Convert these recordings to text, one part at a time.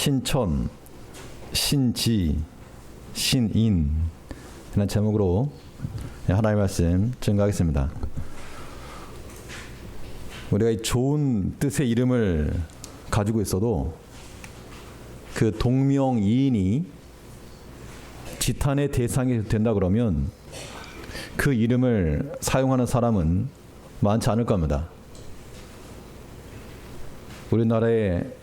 신천, 신지, 신인 이런 제목으로 하나님의 말씀 증거하겠습니다. 우리가 이 좋은 뜻의 이름을 가지고 있어도 그 동명이인이 지탄의 대상이 된다 그러면 그 이름을 사용하는 사람은 많지 않을 겁니다. 우리나라에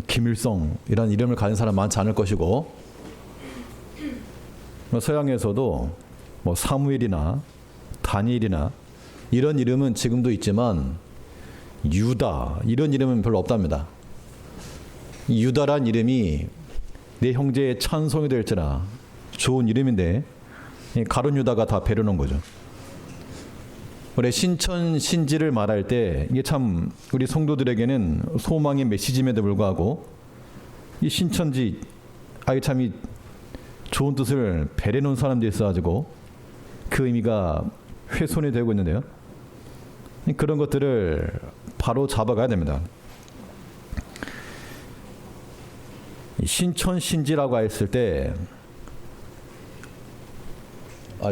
김일성 이런 이름을 가진 사람 많지 않을 것이고, 서양에서도 사무엘이나 다니엘이나 이런 이름은 지금도 있지만 유다 이런 이름은 별로 없답니다. 유다란 이름이 내 형제의 찬송이 될지라 좋은 이름인데 가룟 유다가 다 배려놓은 거죠. 우리 신천 신지를 말할 때 이게 참 우리 성도들에게는 소망의 메시지임에도 불구하고 이 신천지 참 이 좋은 뜻을 배려놓은 사람들이 있어가지고 그 의미가 훼손이 되고 있는데요. 그런 것들을 바로 잡아가야 됩니다. 신천 신지라고 했을 때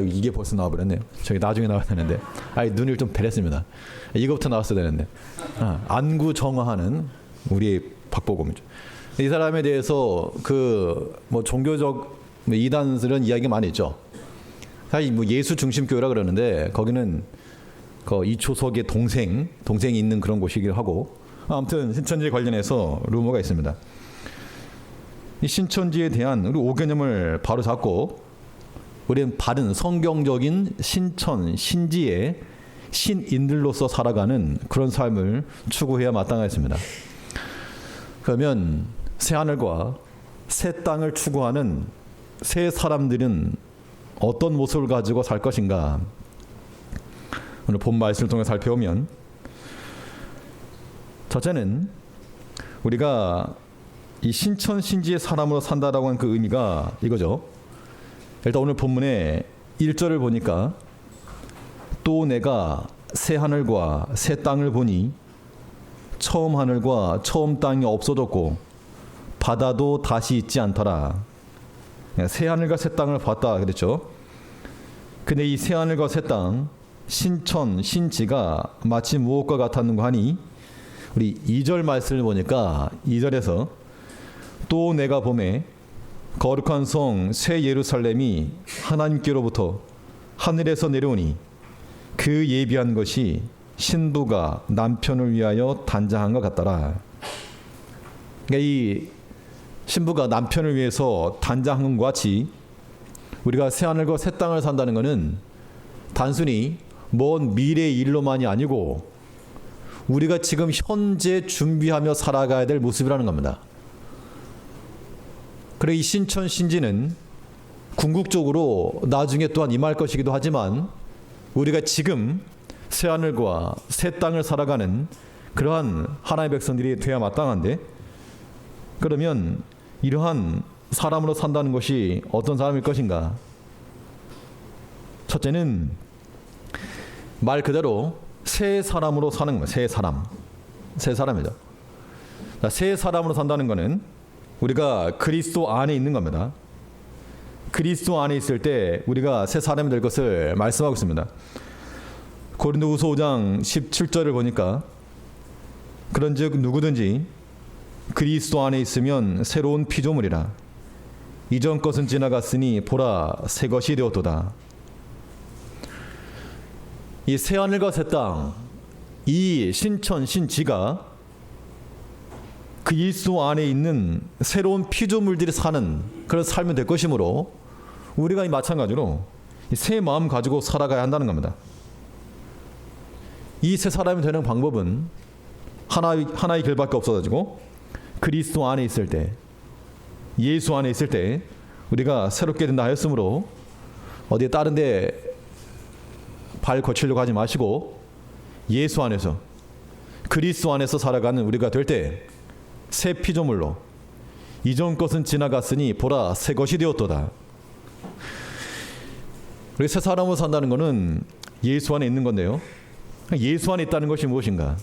이게 벌써 나와버렸네요. 저기 나중에 나와야 되는데 눈을 좀 베렸습니다. 이거부터 나왔어야 되는데 안구정화하는 우리 박보검이죠. 이 사람에 대해서 종교적 이단스러운 이야기가 많이 있죠. 사실 예수 중심 교회라 그러는데 거기는 이초석의 동생이 있는 그런 곳이기도 하고, 아무튼 신천지에 관련해서 루머가 있습니다. 이 신천지에 대한 우리 오개념을 바로 잡고 우리는 바른 성경적인 신천 신지의 신인들로서 살아가는 그런 삶을 추구해야 마땅하겠습니다. 그러면 새 하늘과 새 땅을 추구하는 새 사람들은 어떤 모습을 가지고 살 것인가? 오늘 본 말씀을 통해 살펴보면, 첫째는 우리가 이 신천 신지의 사람으로 산다라고 하는 그 의미가 이거죠. 일단 오늘 본문의 1절을 보니까 또 내가 새 하늘과 새 땅을 보니 처음 하늘과 처음 땅이 없어졌고 바다도 다시 있지 않더라. 새 하늘과 새 땅을 봤다 그랬죠. 근데 이 새 하늘과 새 땅, 신천, 신지가 마치 무엇과 같았는가 하니 우리 2절 말씀을 보니까 2절에서 또 내가 보매 거룩한 성 새 예루살렘이 하나님께로부터 하늘에서 내려오니 그 예비한 것이 신부가 남편을 위하여 단장한 것 같더라. 그러니까 이 신부가 남편을 위해서 단장한 것 같이 우리가 새 하늘과 새 땅을 산다는 것은 단순히 먼 미래의 일로만이 아니고 우리가 지금 현재 준비하며 살아가야 될 모습이라는 겁니다. 그래 이 신천 신지는 궁극적으로 나중에 또한 임할 것이기도 하지만 우리가 지금 새 하늘과 새 땅을 살아가는 그러한 하나님의 백성들이 되어야 마땅한데, 그러면 이러한 사람으로 산다는 것이 어떤 사람일 것인가? 첫째는 말 그대로 새 사람으로 사는 거예요. 새 사람이죠. 새 사람으로 산다는 것은 우리가 그리스도 안에 있는 겁니다. 그리스도 안에 있을 때 우리가 새 사람이 될 것을 말씀하고 있습니다. 고린도후서 5장 17절을 보니까 그런즉 누구든지 그리스도 안에 있으면 새로운 피조물이라. 이전 것은 지나갔으니 보라 새 것이 되었도다. 이 새 하늘과 새 땅, 이 신천 신지가 그리스도 안에 있는 새로운 피조물들이 사는 그런 삶이 될 것이므로 우리가 마찬가지로 새 마음 가지고 살아가야 한다는 겁니다. 이 새 사람이 되는 방법은 하나의 길밖에 없어가지고 그리스도 안에 있을 때, 예수 안에 있을 때 우리가 새롭게 된다 하였으므로 어디에 다른 데 발 거치려고 하지 마시고 예수 안에서 그리스도 안에서 살아가는 우리가 될 때 새 피조물로 이전 것은 지나갔으니 보라 새 것이 되었도다. 우리 새 사람으로 산다는 것은 예수 안에 있는 건데요. 예수 안에 있다는 것이 무엇인가?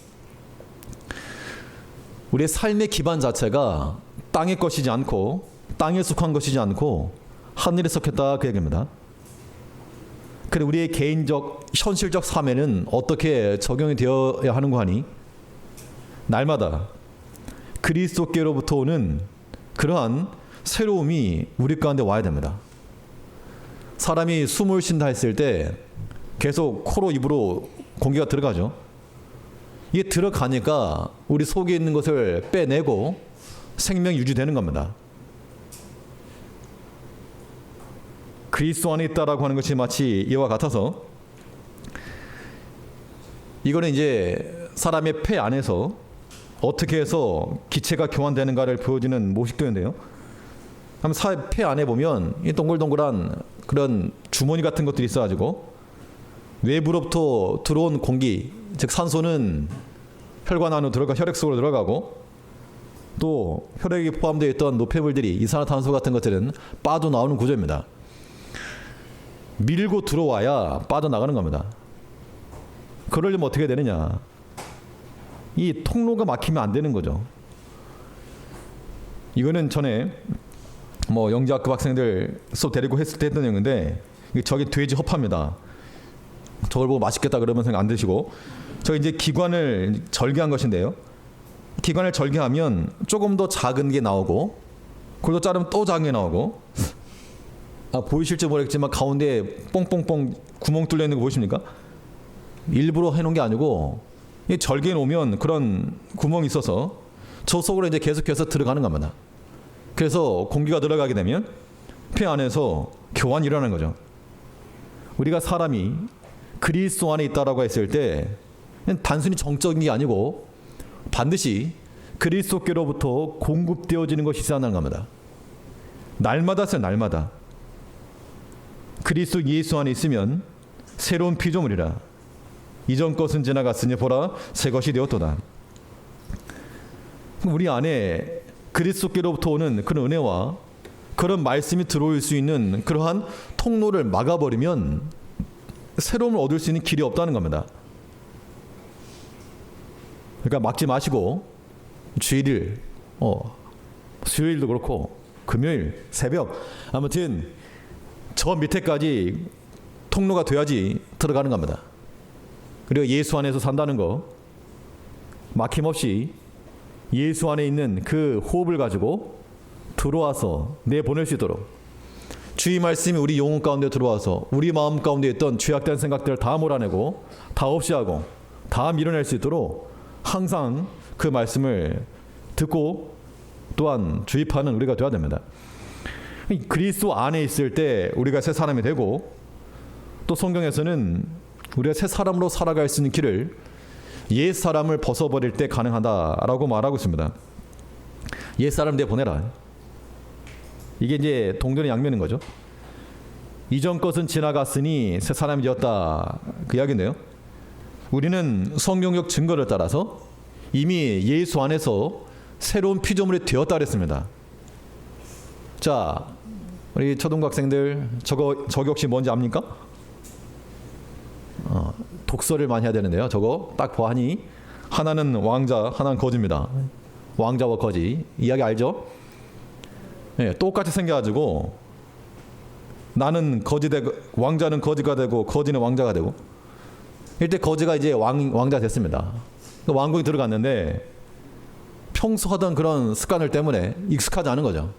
우리의 삶의 기반 자체가 땅의 것이지 않고 땅에 속한 것이지 않고 하늘에 속했다 그 얘기입니다. 그래 우리의 개인적 현실적 삶에는 어떻게 적용이 되어야 하는가 하니 날마다 그리스도께로부터 오는 그러한 새로움이 우리 가운데 와야 됩니다. 사람이 숨을 쉰다 했을 때 계속 코로 입으로 공기가 들어가죠. 이게 들어가니까 우리 속에 있는 것을 빼내고 생명이 유지되는 겁니다. 그리스도 안에 있다라고 하는 것이 마치 이와 같아서 이거는 이제 사람의 폐 안에서 어떻게 해서 기체가 교환되는가를 보여주는 모식도인데요. 한번 폐 안에 보면 이 동글동글한 그런 주머니 같은 것들이 있어가지고 외부로부터 들어온 공기, 즉 산소는 혈관 안으로 들어가 혈액 속으로 들어가고 또 혈액이 포함되어 있던 노폐물들이 이산화탄소 같은 것들은 빠져나오는 구조입니다. 밀고 들어와야 빠져나가는 겁니다. 그러려면 어떻게 되느냐? 이 통로가 막히면 안 되는 거죠. 이거는 전에 영재학급 학생들 수업 데리고 했을 때 했던 내용인데 저기 돼지 허파입니다. 저걸 보고 맛있겠다 그러면서 안 드시고 저 이제 기관을 절개한 것인데요. 기관을 절개하면 조금 더 작은 게 나오고 그걸 또 자르면 또 작은 게 나오고 보이실지 모르겠지만 가운데 뽕뽕뽕 구멍 뚫려 있는 거 보이십니까? 일부러 해놓은 게 아니고 절개해 놓으면 그런 구멍이 있어서 저 속으로 이제 계속해서 들어가는 겁니다. 그래서 공기가 들어가게 되면 폐 안에서 교환이 일어나는 거죠. 우리가 사람이 그리스도 안에 있다라고 했을 때 단순히 정적인 게 아니고 반드시 그리스도께로부터 공급되어지는 것이 있어야 하는 겁니다. 날마다 써요. 날마다. 그리스도 예수 안에 있으면 새로운 피조물이라. 이전 것은 지나갔으니 보라 새 것이 되었도다. 우리 안에 그리스도께로부터 오는 그런 은혜와 그런 말씀이 들어올 수 있는 그러한 통로를 막아버리면 새로움을 얻을 수 있는 길이 없다는 겁니다. 그러니까 막지 마시고 주일일, 수요일도 그렇고 금요일, 새벽 아무튼 저 밑에까지 통로가 돼야지 들어가는 겁니다. 그리고 예수 안에서 산다는 거 막힘없이 예수 안에 있는 그 호흡을 가지고 들어와서 내보낼 수 있도록 주의 말씀이 우리 영혼 가운데 들어와서 우리 마음 가운데 있던 죄악된 생각들을 다 몰아내고 다 없이하고 다 밀어낼 수 있도록 항상 그 말씀을 듣고 또한 주입하는 우리가 되어야 됩니다. 그리스도 안에 있을 때 우리가 새 사람이 되고 또 성경에서는 우리가 새 사람으로 살아갈 수 있는 길을 옛 사람을 벗어버릴 때 가능하다라고 말하고 있습니다. 옛 사람 내보내라. 이게 이제 동전의 양면인 거죠. 이전 것은 지나갔으니 새 사람이 되었다 그 이야기인데요. 우리는 성경적 증거를 따라서 이미 예수 안에서 새로운 피조물이 되었다 그랬습니다. 자, 우리 초등학생들 저거 혹시 뭔지 압니까? 독서를 많이 해야 되는데요. 저거 딱 보아하니 하나는 왕자, 하나는 거지입니다. 왕자와 거지 이야기 알죠? 네, 똑같이 생겨가지고 나는 거지 되고 왕자는 거지가 되고 거지는 왕자가 되고 이때 거지가 이제 왕자 됐습니다. 왕궁에 들어갔는데 평소 하던 그런 습관들 때문에 익숙하지 않은 거죠.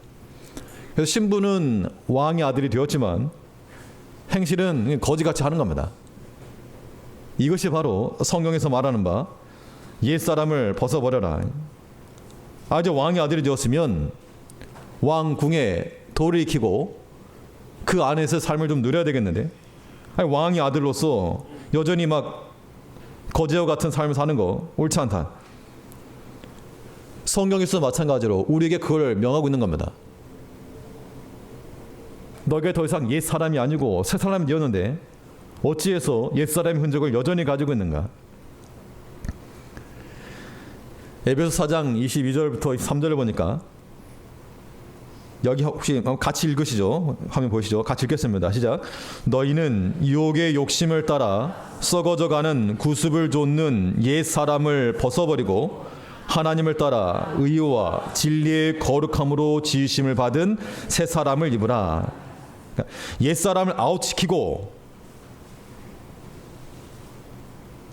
그래서 신부는 왕의 아들이 되었지만 행실은 거지같이 하는 겁니다. 이것이 바로 성경에서 말하는 바 옛사람을 벗어버려라. 이제 왕의 아들이 되었으면 왕궁에 도를 익히고 그 안에서 삶을 좀 누려야 되겠는데 왕의 아들로서 여전히 막 거지와 같은 삶을 사는 거 옳지 않다. 성경에서 마찬가지로 우리에게 그걸 명하고 있는 겁니다. 너희가 더 이상 옛 사람이 아니고 새 사람이 되었는데 어찌해서 옛 사람의 흔적을 여전히 가지고 있는가? 에베소 4장 22절부터 23절을 보니까 여기 혹시 같이 읽으시죠? 화면 보시죠? 같이 읽겠습니다. 시작. 너희는 유혹의 욕심을 따라 썩어져가는 구습을 좇는 옛 사람을 벗어버리고 하나님을 따라 의와 진리의 거룩함으로 지으심을 받은 새 사람을 입으라. 그러니까 옛 사람을 아웃시키고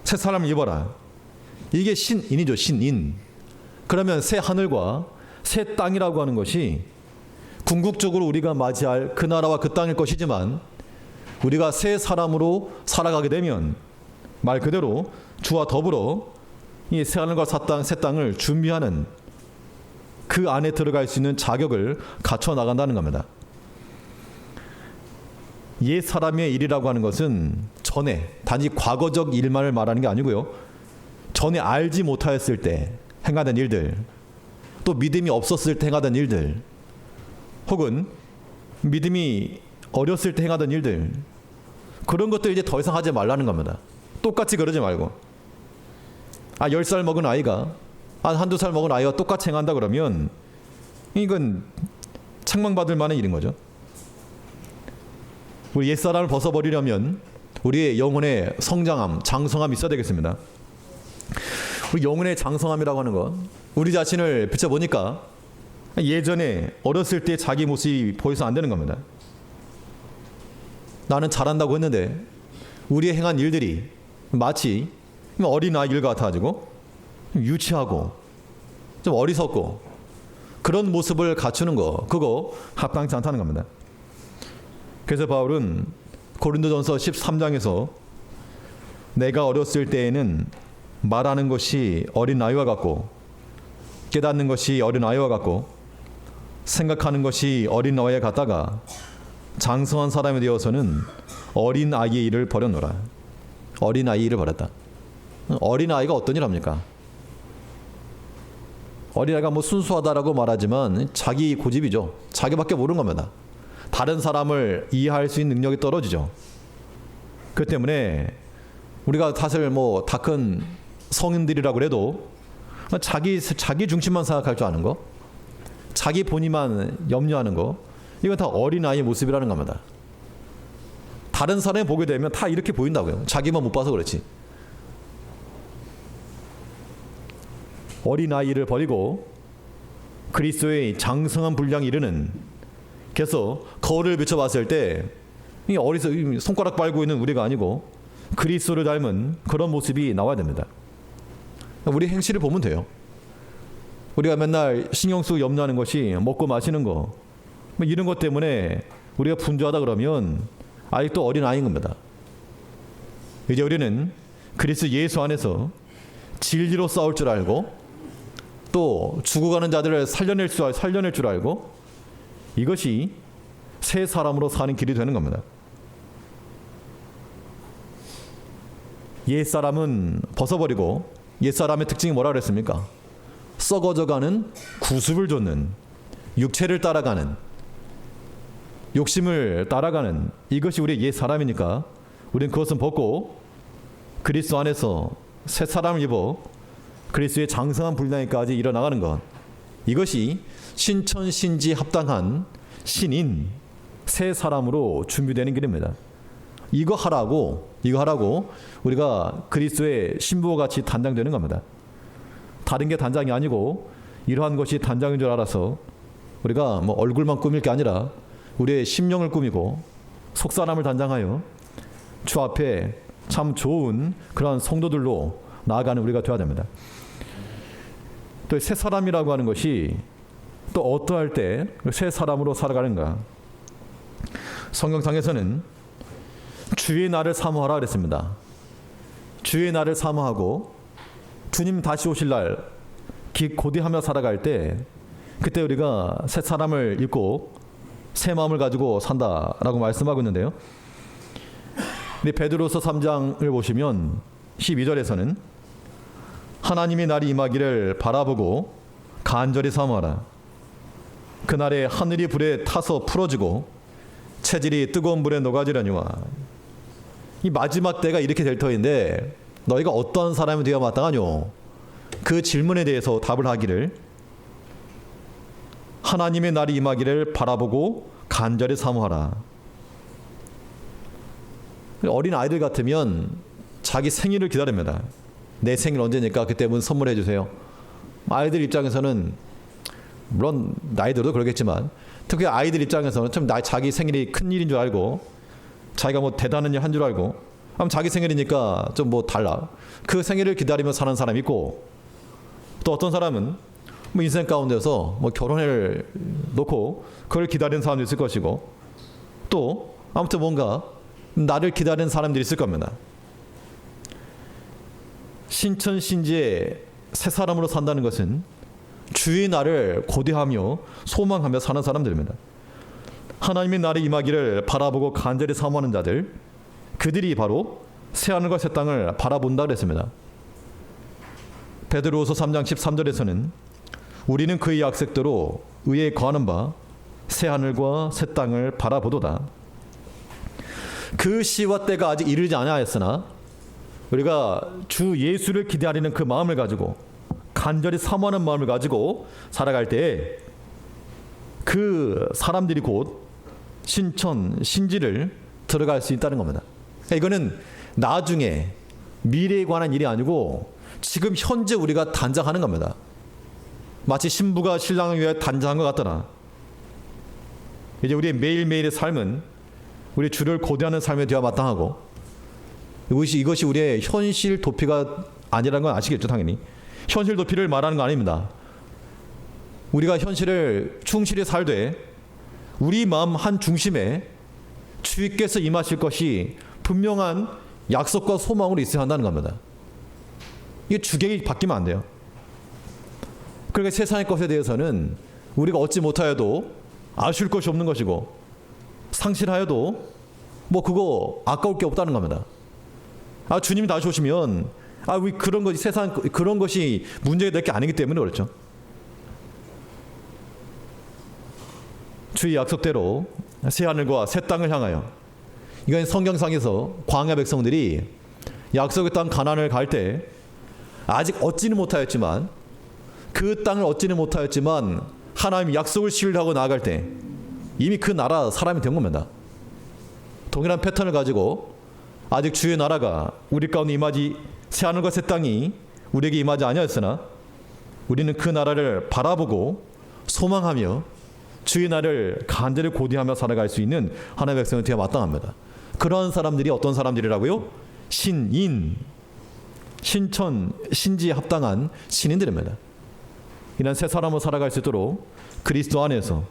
새 사람을 입어라. 이게 신인이죠. 신인. 그러면 새 하늘과 새 땅이라고 하는 것이 궁극적으로 우리가 맞이할 그 나라와 그 땅일 것이지만, 우리가 새 사람으로 살아가게 되면 말 그대로 주와 더불어 이 새 하늘과 새 땅을 준비하는 그 안에 들어갈 수 있는 자격을 갖춰 나간다는 겁니다. 옛 사람의 일이라고 하는 것은 전에 단지 과거적 일만을 말하는 게 아니고요, 전에 알지 못하였을 때 행하던 일들, 또 믿음이 없었을 때 행하던 일들, 혹은 믿음이 어렸을 때 행하던 일들, 그런 것들 이제 더 이상 하지 말라는 겁니다. 똑같이 그러지 말고, 10살 먹은 아이가 한두 살 먹은 아이가 똑같이 행한다 그러면 이건 책망받을 만한 일인 거죠. 우리 옛사람을 벗어버리려면 우리의 영혼의 성장함, 장성함이 있어야 되겠습니다. 우리 영혼의 장성함이라고 하는 것, 우리 자신을 비춰보니까 예전에 어렸을 때 자기 모습이 보여서 안 되는 겁니다. 나는 잘한다고 했는데 우리의 행한 일들이 마치 어린아이들 같아가지고 유치하고 좀 어리석고 그런 모습을 갖추는 거, 그거 합당치 않다는 겁니다. 그래서 바울은 고린도전서 13장에서 내가 어렸을 때에는 말하는 것이 어린아이와 같고 깨닫는 것이 어린아이와 같고 생각하는 것이 어린아이와 같다가 장성한 사람이 되어서는 어린아이의 일을 버렸노라. 어린아이의 일을 버렸다. 어린아이가 어떤 일 합니까? 어린아이가 뭐 순수하다라고 말하지만 자기 고집이죠. 자기밖에 모르는 겁니다. 다른 사람을 이해할 수 있는 능력이 떨어지죠. 그렇기 때문에 우리가 사실 뭐 다 큰 성인들이라고 해도 자기 중심만 생각할 줄 아는 거, 자기 본인만 염려하는 거, 이건 다 어린아이의 모습이라는 겁니다. 다른 사람이 보게 되면 다 이렇게 보인다고요. 자기만 못 봐서 그렇지. 어린아이를 버리고 그리스도의 장성한 분량에 이르는, 그래서 거울을 비춰봤을 때 이 어리서 손가락 빨고 있는 우리가 아니고 그리스도를 닮은 그런 모습이 나와야 됩니다. 우리 행실을 보면 돼요. 우리가 맨날 신경 쓰고 염려하는 것이 먹고 마시는 거, 뭐 이런 것 때문에 우리가 분주하다 그러면 아직도 어린아이인 겁니다. 이제 우리는 그리스도 예수 안에서 진리로 싸울 줄 알고 또 죽어가는 자들을 살려낼 줄 알고, 이것이 새 사람으로 사는 길이 되는 겁니다. 옛사람은 벗어버리고, 옛사람의 특징이 뭐라 그랬습니까? 썩어져가는 구습을 좇는, 육체를 따라가는, 욕심을 따라가는, 이것이 우리의 옛사람이니까 우리는 그것은 벗고 그리스도 안에서 새 사람을 입어 그리스도의 장성한 분량에까지 일어나가는 것, 이것이 신천신지 합당한 신인 새 사람으로 준비되는 길입니다. 이거 하라고 우리가 그리스도의 신부와 같이 단장되는 겁니다. 다른 게 단장이 아니고 이러한 것이 단장인 줄 알아서 우리가 뭐 얼굴만 꾸밀 게 아니라 우리의 심령을 꾸미고 속사람을 단장하여 주 앞에 참 좋은 그러한 성도들로 나아가는 우리가 되어야 됩니다. 또 새 사람이라고 하는 것이 또 어떠할 때 새 사람으로 살아가는가? 성경상에서는 주의 날을 사모하라 그랬습니다. 주의 날을 사모하고 주님 다시 오실 날 고대하며 살아갈 때, 그때 우리가 새 사람을 입고 새 마음을 가지고 산다라고 말씀하고 있는데요. 근데 베드로서 3장을 보시면 12절에서는 하나님의 날이 임하기를 바라보고 간절히 사모하라. 그날에 하늘이 불에 타서 풀어지고 체질이 뜨거운 불에 녹아지려니와. 이 마지막 때가 이렇게 될 터인데 너희가 어떤 사람이 되어 마땅하뇨? 그 질문에 대해서 답을 하기를, 하나님의 날이 임하기를 바라보고 간절히 사모하라. 어린 아이들 같으면 자기 생일을 기다립니다. 내 생일 언제니까 그때 문 선물해 주세요. 아이들 입장에서는 물론 나이들도 그러겠지만 특히 아이들 입장에서는 참 자기 생일이 큰 일인 줄 알고 자기가 뭐 대단한 일 한 줄 알고 자기 생일이니까 좀 뭐 달라. 그 생일을 기다리며 사는 사람이 있고 또 어떤 사람은 뭐 인생 가운데서 뭐 결혼을 놓고 그걸 기다리는 사람도 있을 것이고 또 아무튼 뭔가 나를 기다리는 사람들이 있을 겁니다. 신천신지의 새 사람으로 산다는 것은 주의 날을 고대하며 소망하며 사는 사람들입니다. 하나님의 날이 임하기를 바라보고 간절히 사모하는 자들, 그들이 바로 새하늘과 새 땅을 바라본다 그랬습니다. 베드로후서 3장 13절에서는 우리는 그의 약속대로 의에 거하는 바 새하늘과 새 땅을 바라보도다. 그 시와 때가 아직 이르지 아니하였으나 우리가 주 예수를 기다리는 그 마음을 가지고 간절히 사모하는 마음을 가지고 살아갈 때에 그 사람들이 곧 신천, 신지를 들어갈 수 있다는 겁니다. 이거는 나중에 미래에 관한 일이 아니고 지금 현재 우리가 단장하는 겁니다. 마치 신부가 신랑을 위해 단장한 것 같더라. 이제 우리의 매일매일의 삶은 우리 주를 고대하는 삶에 되어 마땅하고 이것이 우리의 현실 도피가 아니라는 건 아시겠죠, 당연히. 현실 도피를 말하는 거 아닙니다. 우리가 현실을 충실히 살되 우리 마음 한 중심에 주께서 임하실 것이 분명한 약속과 소망으로 있어야 한다는 겁니다. 이게 주객이 바뀌면 안 돼요. 그러니까 세상의 것에 대해서는 우리가 얻지 못하여도 아쉬울 것이 없는 것이고 상실하여도 뭐 그거 아까울 게 없다는 겁니다. 주님이 다시 오시면 우리 그런 것이 세상 그런 것이 문제가 될 게 아니기 때문에 그렇죠. 주의 약속대로 새 하늘과 새 땅을 향하여, 이건 성경상에서 광야 백성들이 약속의 땅 가나안을 갈 때 아직 얻지는 못하였지만 그 땅을 얻지는 못하였지만 하나님이 약속을 신뢰하고 나아갈 때 이미 그 나라 사람이 된 겁니다. 동일한 패턴을 가지고 아직 주의 나라가 우리 가운데 임하지, 새 하늘과 새 땅이 우리에게 임하지 아니하였으나 우리는 그 나라를 바라보고 소망하며 주의 나라를 간절히 고대하며 살아갈 수 있는 하나님의 백성이 되어 마땅합니다. 그러한 사람들이 어떤 사람들이라고요? 신인, 신천, 신지에 합당한 신인들입니다. 이런 새 사람으로 살아갈 수 있도록 그리스도 안에서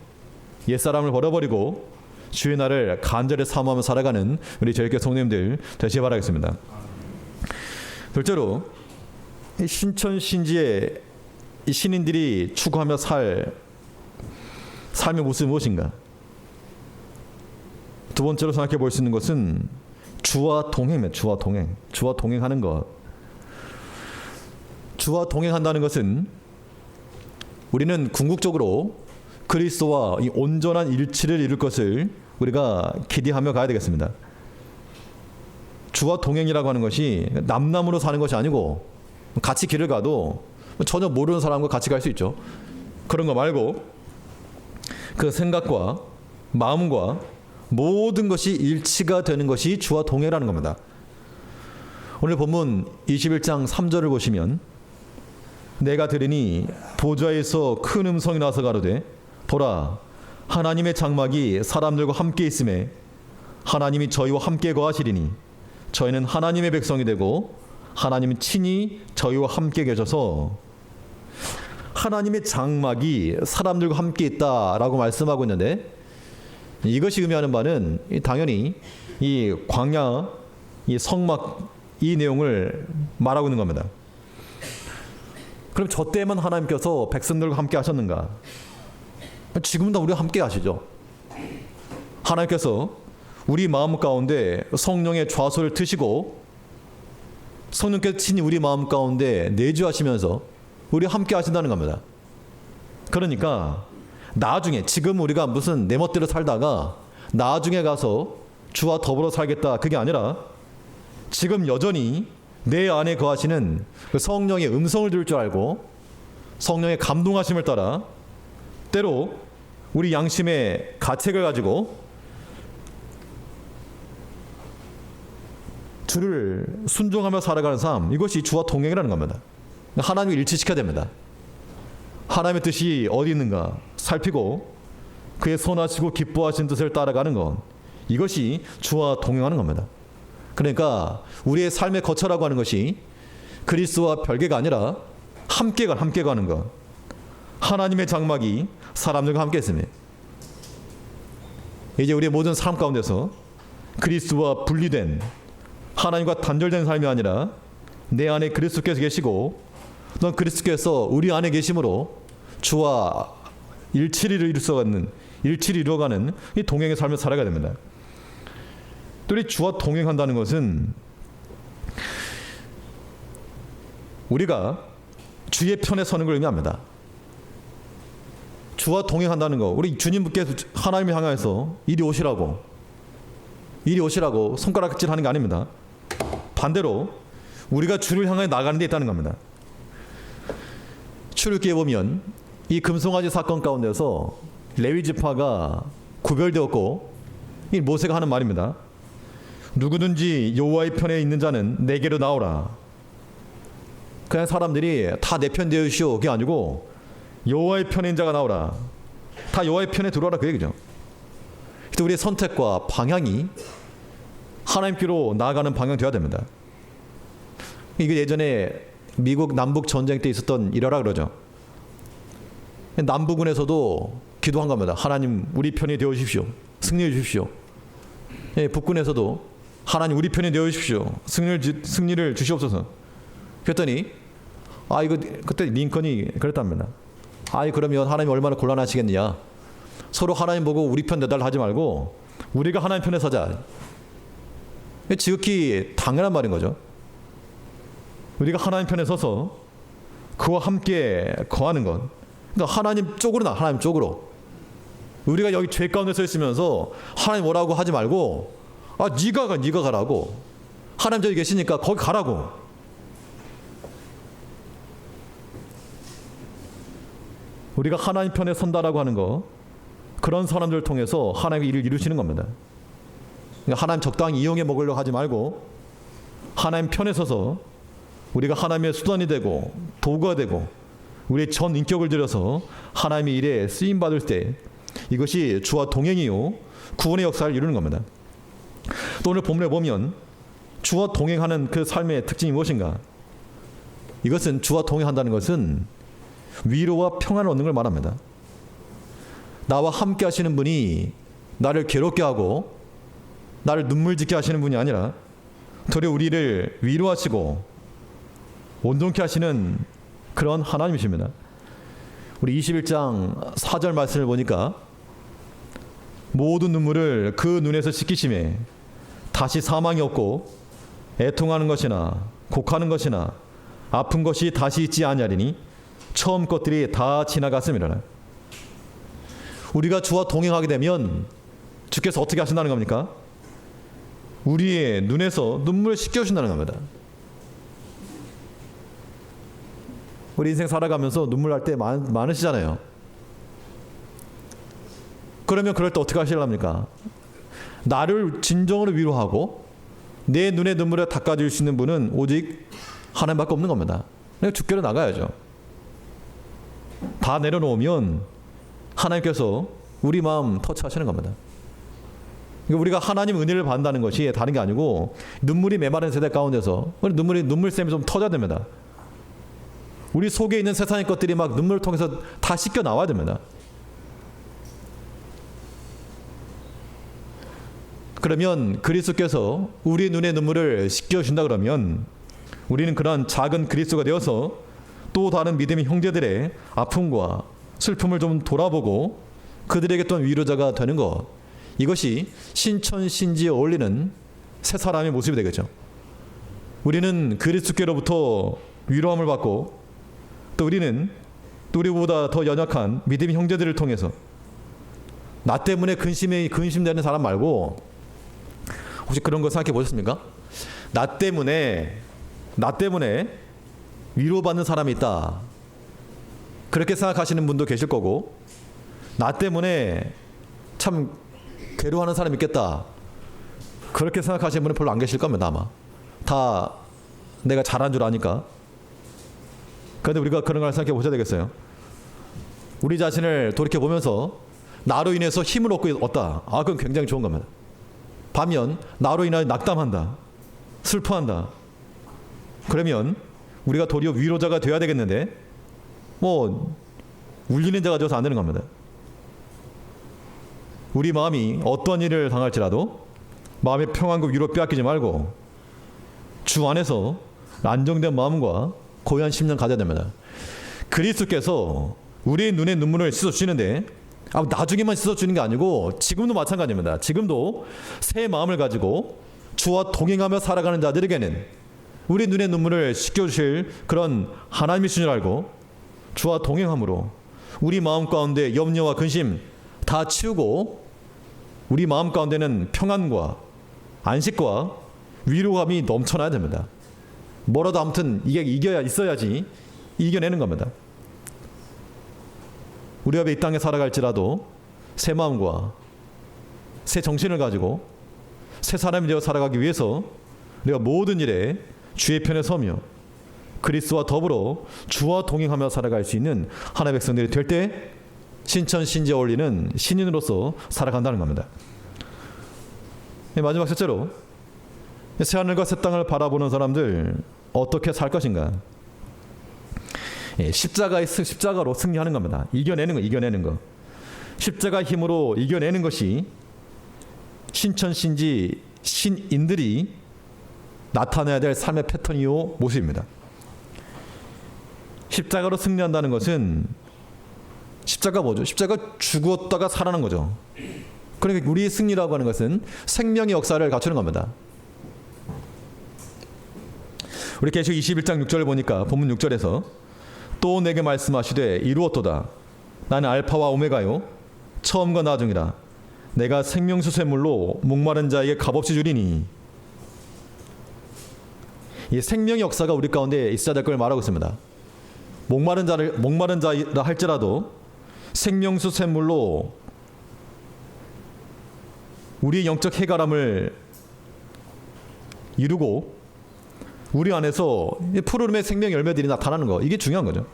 옛사람을 버려버리고 주의 날을 간절히 사모하며 살아가는 우리 저희교회 성도님들 되시기 바라겠습니다. 둘째로 신천, 신지의 이 신인들이 추구하며 살 삶의 모습이 무엇인가? 두 번째로 생각해 볼 수 있는 것은 주와 동행입니다. 주와 동행. 주와 동행하는 것. 주와 동행한다는 것은 우리는 궁극적으로 그리스도와 이 온전한 일치를 이룰 것을 우리가 기대하며 가야 되겠습니다. 주와 동행이라고 하는 것이 남남으로 사는 것이 아니고 같이 길을 가도 전혀 모르는 사람과 같이 갈 수 있죠. 그런 거 말고 그 생각과 마음과 모든 것이 일치가 되는 것이 주와 동행이라는 겁니다. 오늘 본문 21장 3절을 보시면 내가 들으니 보좌에서 큰 음성이 나서 가로되 보라 하나님의 장막이 사람들과 함께 있음에 하나님이 저희와 함께 거하시리니 저희는 하나님의 백성이 되고 하나님은 친히 저희와 함께 계셔서, 하나님의 장막이 사람들과 함께 있다라고 말씀하고 있는데 이것이 의미하는 바는 당연히 이 광야, 이 성막, 이 내용을 말하고 있는 겁니다. 그럼 저 때만 하나님께서 백성들과 함께 하셨는가? 지금도 우리와 함께 하시죠. 하나님께서 우리 마음 가운데 성령의 좌소를 트시고 성령께서 친히 우리 마음 가운데 내주하시면서 우리와 함께 하신다는 겁니다. 그러니까 나중에, 지금 우리가 무슨 내 멋대로 살다가 나중에 가서 주와 더불어 살겠다, 그게 아니라 지금 여전히 내 안에 거하시는 그 성령의 음성을 들을 줄 알고 성령의 감동하심을 따라 때로 우리 양심의 가책을 가지고 주를 순종하며 살아가는 삶, 이것이 주와 동행이라는 겁니다. 하나님을 일치시켜야 됩니다. 하나님의 뜻이 어디 있는가 살피고 그의 선하시고 기뻐하신 뜻을 따라가는 것, 이것이 주와 동행하는 겁니다. 그러니까 우리의 삶의 거처라고 하는 것이 그리스도와 별개가 아니라 함께 가는 것. 하나님의 장막이 사람들과 함께 있습니다. 이제 우리의 모든 삶 가운데서 그리스도와 분리된, 하나님과 단절된 삶이 아니라 내 안에 그리스도께서 계시고 넌 그리스도께서 우리 안에 계심으로 주와 일치를 이루어가는 이 동행의 삶을 살아가야 됩니다. 또 이 주와 동행한다는 것은 우리가 주의 편에 서는 걸 의미합니다. 주와 동행한다는 거, 우리 주님께서 하나님을 향해서 이리 오시라고 손가락질하는 게 아닙니다. 반대로 우리가 주를 향해 나가는 데 있다는 겁니다. 출애굽기에 보면 이 금송아지 사건 가운데서 레위 지파가 구별되었고, 이 모세가 하는 말입니다. 누구든지 여호와의 편에 있는 자는 내게로 나오라. 그냥 사람들이 다 내 편 되시오, 그게 아니고 여호와의 편에 있는 자가 나오라. 다 여호와의 편에 들어와라, 그 얘기죠. 그래서 우리의 선택과 방향이 하나님께로 나아가는 방향이 되어야 됩니다. 이게 예전에 미국 남북 전쟁 때 있었던 일화라 그러죠. 남부군에서도 기도한 겁니다. 하나님 우리 편이 되어 주십시오. 승리해 주십시오. 예, 북군에서도 하나님 우리 편이 되어 주십시오. 승리를 주시옵소서. 그랬더니 이거 그때 링컨이 그랬답니다. 그러면 하나님 얼마나 곤란하시겠느냐. 서로 하나님 보고 우리 편 내달라 하지 말고 우리가 하나님 편에 서자. 지극히 당연한 말인 거죠. 우리가 하나님 편에 서서 그와 함께 거하는 것. 그러니까 하나님 쪽으로. 우리가 여기 죄 가운데 서 있으면서 하나님 뭐라고 하지 말고 네가 가라고. 하나님 저기 계시니까 거기 가라고. 우리가 하나님 편에 선다라고 하는 거, 그런 사람들을 통해서 하나님의 일을 이루시는 겁니다. 그러니까 하나님 적당히 이용해 먹으려고 하지 말고 하나님 편에 서서 우리가 하나님의 수단이 되고 도구가 되고 우리의 전 인격을 들여서 하나님의 일에 쓰임받을 때, 이것이 주와 동행이요 구원의 역사를 이루는 겁니다. 또 오늘 본문에 보면 주와 동행하는 그 삶의 특징이 무엇인가? 이것은 주와 동행한다는 것은 위로와 평안을 얻는 걸 말합니다. 나와 함께 하시는 분이 나를 괴롭게 하고 나를 눈물 짓게 하시는 분이 아니라 도리어 우리를 위로하시고 온전케 하시는 그런 하나님이십니다. 우리 21장 4절 말씀을 보니까 모든 눈물을 그 눈에서 씻기심에 다시 사망이 없고 애통하는 것이나 곡하는 것이나 아픈 것이 다시 있지 아니하리니 처음 것들이 다 지나갔음이라. 우리가 주와 동행하게 되면 주께서 어떻게 하신다는 겁니까? 우리의 눈에서 눈물을 씻겨주신다는 겁니다. 우리 인생 살아가면서 눈물 날 때 많으시잖아요. 그러면 그럴 때 어떻게 하시려합니까? 나를 진정으로 위로하고 내 눈의 눈물을 닦아줄 수 있는 분은 오직 하나님밖에 없는 겁니다. 그러니까 주께로 나가야죠. 다 내려놓으면 하나님께서 우리 마음 터치하시는 겁니다. 그러니까 우리가 하나님 은혜를 받는다는 것이 다른 게 아니고 눈물이 메마른 세대 가운데서 눈물샘이 좀 터져야 됩니다. 우리 속에 있는 세상의 것들이 막 눈물을 통해서 다 씻겨 나와야 됩니다. 그러면 그리스도께서 우리 눈의 눈물을 씻겨준다 그러면 우리는 그런 작은 그리스도가 되어서 또 다른 믿음의 형제들의 아픔과 슬픔을 좀 돌아보고 그들에게 또한 위로자가 되는 것, 이것이 신천신지에 어울리는 새 사람의 모습이 되겠죠. 우리는 그리스도께로부터 위로함을 받고 또 우리는 또 우리보다 더 연약한 믿음의 형제들을 통해서 나 때문에 근심되는 사람 말고, 혹시 그런 거 생각해 보셨습니까? 나 때문에 위로받는 사람이 있다. 그렇게 생각하시는 분도 계실 거고, 나 때문에 참 괴로워하는 사람이 있겠다. 그렇게 생각하시는 분은 별로 안 계실 겁니다. 아마 다 내가 잘한 줄 아니까. 그런데 우리가 그런 걸 생각해 보셔야 되겠어요. 우리 자신을 돌이켜보면서 나로 인해서 힘을 얻다. 그건 굉장히 좋은 겁니다. 반면 나로 인하여 낙담한다. 슬퍼한다. 그러면 우리가 도리어 위로자가 되어야 되겠는데 울리는 자가 되어서 안 되는 겁니다. 우리 마음이 어떤 일을 당할지라도 마음의 평안과 위로 빼앗기지 말고 주 안에서 안정된 마음과 고요한 심령 가져야 됩니다. 그리스도께서 우리의 눈에 눈물을 씻어주시는데 나중에만 씻어주는 게 아니고 지금도 마찬가지입니다. 지금도 새 마음을 가지고 주와 동행하며 살아가는 자들에게는 우리 눈의 눈물을 씻겨주실 그런 하나님이신 줄 알고 주와 동행함으로 우리 마음 가운데 염려와 근심 다 치우고 우리 마음 가운데는 평안과 안식과 위로감이 넘쳐나야 됩니다. 뭐라도 아무튼 이게 있어야지 이겨내는 겁니다. 우리가 이 땅에 살아갈지라도 새 마음과 새 정신을 가지고 새 사람이 되어 살아가기 위해서 우리가 모든 일에 주의 편에 서며 그리스도와 더불어 주와 동행하며 살아갈 수 있는 하나님의 백성들이 될 때 신천신지에 어울리는 신인으로서 살아간다는 겁니다. 마지막 첫째로 새하늘과 새 땅을 바라보는 사람들 어떻게 살 것인가. 십자가로 승리하는 겁니다. 이겨내는 거. 십자가 힘으로 이겨내는 것이 신천신지 신인들이 나타내야 될 삶의 패턴이요 모습입니다. 십자가로 승리한다는 것은 십자가 뭐죠? 십자가 죽었다가 살아난 거죠. 그러니까 우리의 승리라고 하는 것은 생명의 역사를 갖추는 겁니다. 우리 계시록 21장 6절을 보니까 본문 6절에서 또 내게 말씀하시되 이루었도다. 나는 알파와 오메가요 처음과 나중이라. 내가 생명수 샘물로 목마른 자에게 값없이 주리니. 이 생명의 역사가 우리 가운데 있어야 될 걸 말하고 있습니다. 목마른 자라 할지라도 생명수 샘물로 우리의 영적 해가람을 이루고 우리 안에서 푸르름의 생명 열매들이 나타나는 거, 이게 중요한 거죠.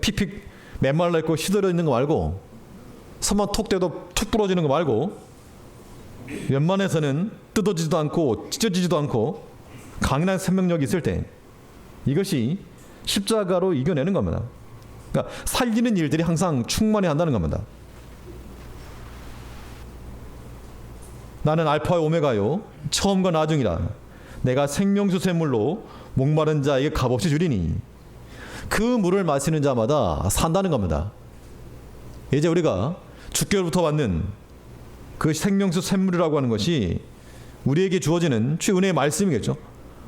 픽픽 메말라 있고 시들어 있는 거 말고 선만 톡 떼도 툭 부러지는 거 말고 웬만해서는 뜯어지지도 않고 찢어지지도 않고 강인한 생명력이 있을 때 이것이 십자가로 이겨내는 겁니다. 그러니까 살리는 일들이 항상 충만해야 한다는 겁니다. 나는 알파와 오메가요 처음과 나중이라. 내가 생명수 샘물로 목마른 자에게 값없이 주리니. 그 물을 마시는 자마다 산다는 겁니다. 이제 우리가 주께로부터 받는 그 생명수 샘물이라고 하는 것이 우리에게 주어지는 주의 은혜의 말씀이겠죠.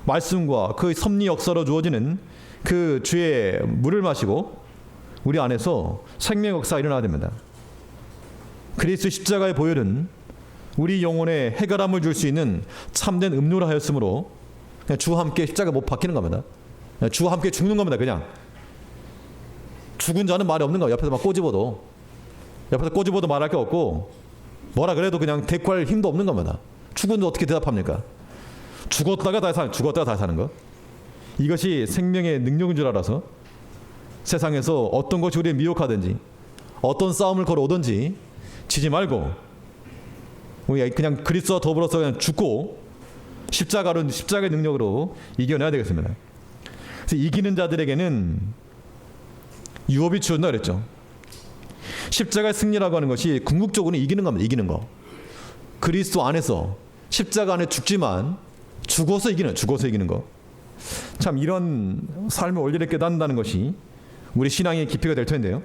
말씀과 그 섭리 역사로 주어지는 그 주의 물을 마시고 우리 안에서 생명 역사가 일어나야 됩니다. 그리스도 십자가의 보혈은 우리 영혼에 해결함을 줄 수 있는 참된 음료라 하였으므로 주와 함께 십자가 못 박히는 겁니다. 주와 함께 죽는 겁니다. 그냥 죽은 자는 말이 없는 거예요. 옆에서 막 꼬집어도 말할 게 없고 뭐라 그래도 그냥 대꾸할 힘도 없는 겁니다. 죽은 자 어떻게 대답합니까? 죽었다가 다시 사는 것. 이것이 생명의 능력인 줄 알아서 세상에서 어떤 것이 우리를 미혹하든지 어떤 싸움을 걸어오든지 지지 말고 우리가 그냥 그리스도와 더불어서 그냥 죽고 십자가의 능력으로 이겨내야 되겠습니다. 그래서 이기는 자들에게는 유업이 주어진다 그랬죠. 십자가의 승리라고 하는 것이 궁극적으로는 이기는 겁니다. 이기는 거. 그리스도 안에서 십자가 안에 죽지만 죽어서 이기는 거. 참 이런 삶의 원리를 깨닫는다는 것이 우리 신앙의 깊이가 될 텐데요.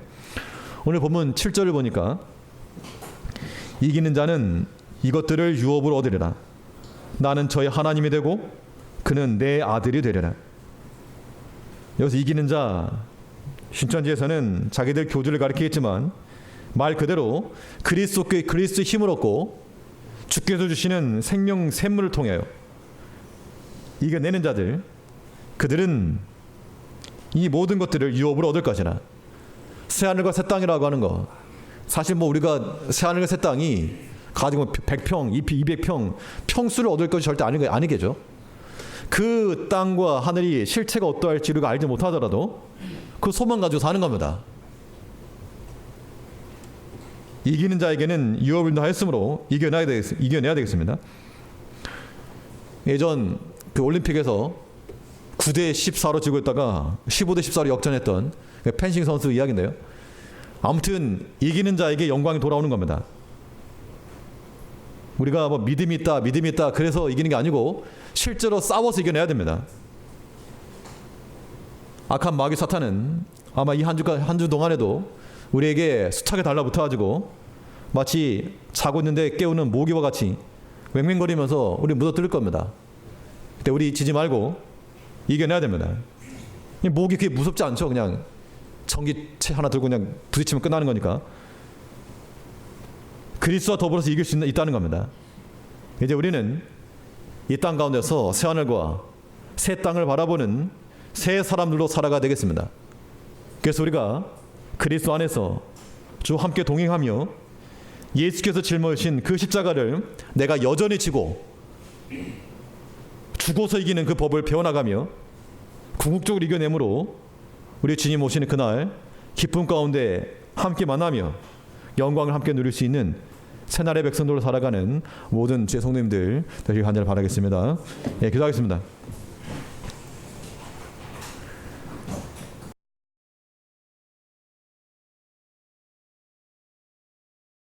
오늘 본문 7절을 보니까 이기는 자는 이것들을 유업으로 얻으리라. 나는 저의 하나님이 되고 그는 내 아들이 되리라. 여기서 이기는 자, 신천지에서는 자기들 교주를 가리키겠지만 말 그대로 그리스도의 힘을 얻고 주께서 주시는 생명 샘물을 통하여 이겨내는 자들, 그들은 이 모든 것들을 유업으로 얻을 것이라. 새하늘과 새 땅이라고 하는 거, 사실 우리가 새하늘과 새 땅이 가지고 100평, 200평 평수를 얻을 것이 절대 아니겠죠. 그 땅과 하늘이 실체가 어떠할지 우리가 알지 못하더라도 그 소망 가지고 사는 겁니다. 이기는 자에게는 유업을 하였으므로 이겨내야 되겠습니다. 예전 그 올림픽에서 9대 14로 지고 있다가 15대 14로 역전했던 그 펜싱 선수 이야기인데요. 아무튼 이기는 자에게 영광이 돌아오는 겁니다. 우리가 뭐 믿음이 있다 그래서 이기는 게 아니고 실제로 싸워서 이겨내야 됩니다. 악한 마귀 사탄은 아마 이 한 주 동안에도 우리에게 수차게 달라붙어가지고 마치 자고 있는데 깨우는 모기와 같이 맹맹거리면서 우리 물어뜯을 겁니다. 그때 우리 지지 말고 이겨내야 됩니다. 이 모기 그게 무섭지 않죠? 그냥 전기체 하나 들고 그냥 부딪히면 끝나는 거니까. 그리스도와 더불어서 이길 수 있다는 겁니다. 이제 우리는 이 땅 가운데서 새 하늘과 새 땅을 바라보는 새 사람들로 살아가야 되겠습니다. 그래서 우리가 그리스도 안에서 주와 함께 동행하며 예수께서 짊어지신 그 십자가를 내가 여전히 지고 죽어서 이기는 그 법을 배워나가며 궁극적으로 이겨내므로 우리 주님 오시는 그날 기쁨 가운데 함께 만나며 영광을 함께 누릴 수 있는 새날의 백성들로 살아가는 모든 죄 성도님들 되시길 간절히 바라겠습니다. 예, 기도하겠습니다.